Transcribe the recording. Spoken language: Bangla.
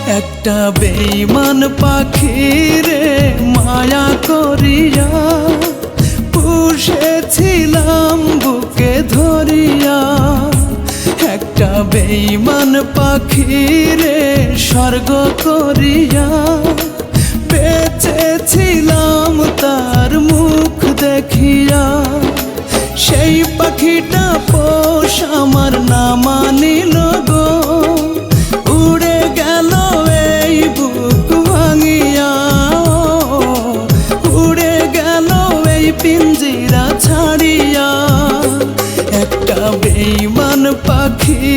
একটা বেঈমান পাখি রে মায়া করিয়া পুষেছিলাম বুকে ধরিয়া। একটা বেঈমান পাখি রে স্বর্গ করিয়া বেঁচেছিলাম তার মুখ দেখিয়া। সেই পাখিটা পোষ আমার না মানিল গো, উড়ে গেল এই বুক ভাঙিয়া, উড়ে গেল এই পিঞ্জিরা ছাড়িয়া। একটা বেঈমান পাখি